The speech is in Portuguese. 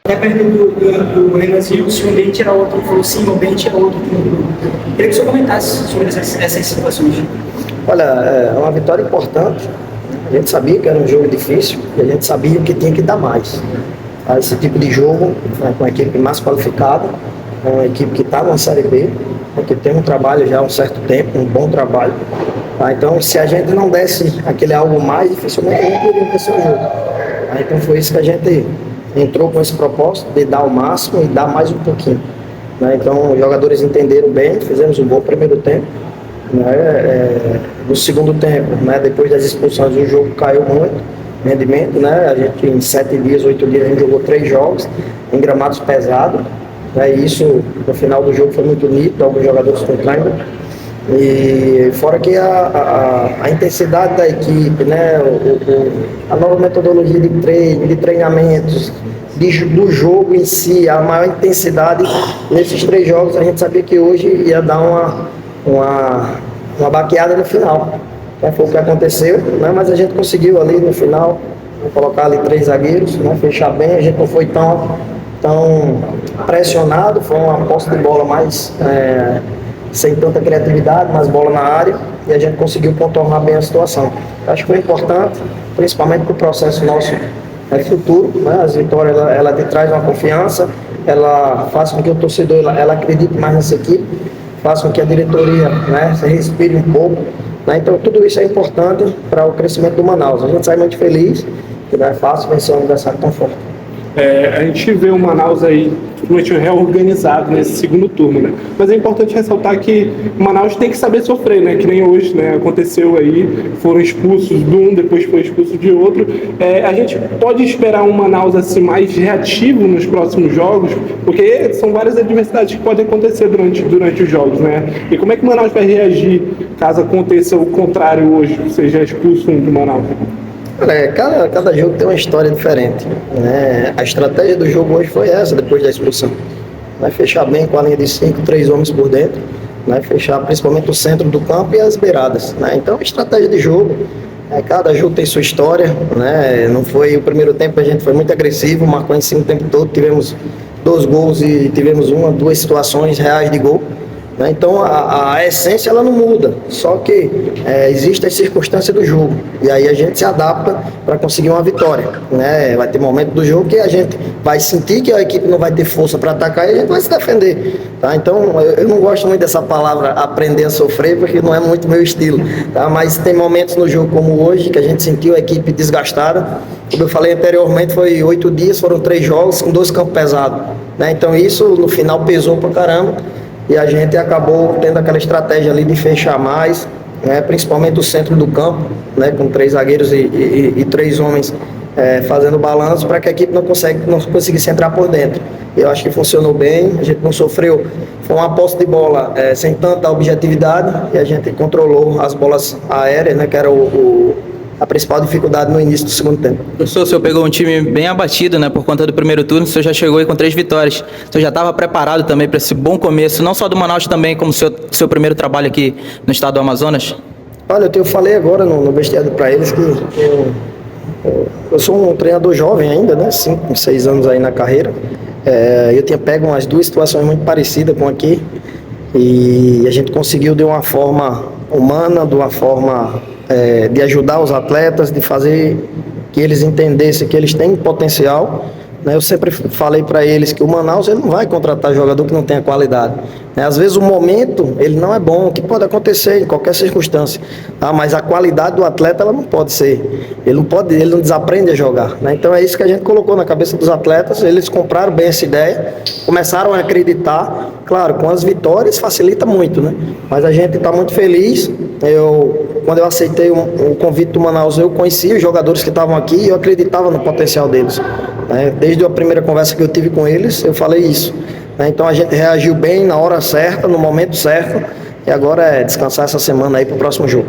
Até perto do Renanzinho, se um ambiente era outro, ele falou sim, o ambiente era outro. Queria que o senhor comentasse sobre essas situações. Olha, é uma vitória importante. A gente sabia que era um jogo difícil e a gente sabia que tinha que dar mais. Esse tipo de jogo, com a equipe mais qualificada, uma equipe que está na Série B, que tem um trabalho já há um certo tempo, um bom trabalho. Então, se a gente não desse aquele algo mais, dificilmente a gente iria vencer o jogo. Então, foi isso que a gente entrou com esse propósito de dar o máximo e dar mais um pouquinho. Então, os jogadores entenderam bem, fizemos um bom primeiro tempo. No segundo tempo, depois das expulsões, o jogo caiu muito, rendimento, A gente, em 7 dias, 8 dias, a gente jogou 3 jogos em gramados pesados. E isso, no final do jogo, foi muito nítido, alguns jogadores contraindo. E fora que a intensidade da equipe, a nova metodologia de treino, de treinamentos, do jogo em si, a maior intensidade nesses 3 jogos, a gente sabia que hoje ia dar uma baqueada no final. Foi o que aconteceu, mas a gente conseguiu ali no final colocar ali 3 zagueiros, fechar bem, a gente não foi tão pressionado, foi uma posse de bola mais sem tanta criatividade, mais bola na área, e a gente conseguiu contornar bem a situação. Acho que foi importante, principalmente para o processo nosso futuro, As vitórias, ela te traz uma confiança, ela faz com que o torcedor ela acredite mais nessa equipe, faz com que a diretoria se respire um pouco, Então tudo isso é importante para o crescimento do Manaus. A gente sai muito feliz, que não é fácil vencer um adversário tão forte. A gente vê o Manaus aí totalmente reorganizado nesse segundo turno, Mas é importante ressaltar que o Manaus tem que saber sofrer, Que nem hoje, Aconteceu aí, foram expulsos de um, depois foi expulso de outro. A gente pode esperar um Manaus assim mais reativo nos próximos jogos, porque são várias adversidades que podem acontecer durante os jogos, E como é que o Manaus vai reagir caso aconteça o contrário hoje, seja expulso um do Manaus? Cada jogo tem uma história diferente, A estratégia do jogo hoje foi essa, depois da expulsão. Fechar bem com a linha de 5, 3 homens por dentro, fechar principalmente o centro do campo e as beiradas. Então, estratégia de jogo, cada jogo tem sua história, Não foi o primeiro tempo, a gente foi muito agressivo, marcou em cima o tempo todo, tivemos 2 gols e tivemos 2 situações reais de gol. Então a essência ela não muda, só que existe a circunstância do jogo e aí a gente se adapta para conseguir uma vitória, Vai ter momento do jogo que a gente vai sentir que a equipe não vai ter força para atacar e a gente vai se defender, Então eu não gosto muito dessa palavra aprender a sofrer porque não é muito meu estilo, Mas tem momentos no jogo como hoje que a gente sentiu a equipe desgastada. Como eu falei anteriormente, foi 8 dias, foram 3 jogos com 2 campos pesados, Então isso no final pesou pra caramba. E a gente acabou tendo aquela estratégia ali de fechar mais, principalmente o centro do campo, com 3 zagueiros e 3 homens fazendo balanço para que a equipe não conseguisse entrar por dentro. Eu acho que funcionou bem, a gente não sofreu, foi uma posse de bola sem tanta objetividade e a gente controlou as bolas aéreas, que era a principal dificuldade no início do segundo tempo. O senhor pegou um time bem abatido, por conta do primeiro turno, o senhor já chegou aí com 3 vitórias. O senhor já estava preparado também para esse bom começo, não só do Manaus também, como seu primeiro trabalho aqui no estado do Amazonas? Olha, eu falei agora no vestiário para eles que eu sou um treinador jovem ainda, 5, 6 anos aí na carreira. Eu tinha pego umas 2 situações muito parecidas com aqui e a gente conseguiu de uma forma humana, de uma forma de ajudar os atletas, de fazer que eles entendessem que eles têm potencial. Eu sempre falei para eles que o Manaus ele não vai contratar jogador que não tenha qualidade. Às vezes o momento ele não é bom, o que pode acontecer em qualquer circunstância. Mas a qualidade do atleta ela não pode ser. Ele não desaprende a jogar. Então é isso que a gente colocou na cabeça dos atletas. Eles compraram bem essa ideia, começaram a acreditar. Claro, com as vitórias facilita muito, Mas a gente está muito feliz. Quando eu aceitei o convite do Manaus, eu conheci os jogadores que estavam aqui e eu acreditava no potencial deles. Desde a primeira conversa que eu tive com eles, eu falei isso. Então a gente reagiu bem na hora certa, no momento certo, e agora é descansar essa semana aí para o próximo jogo.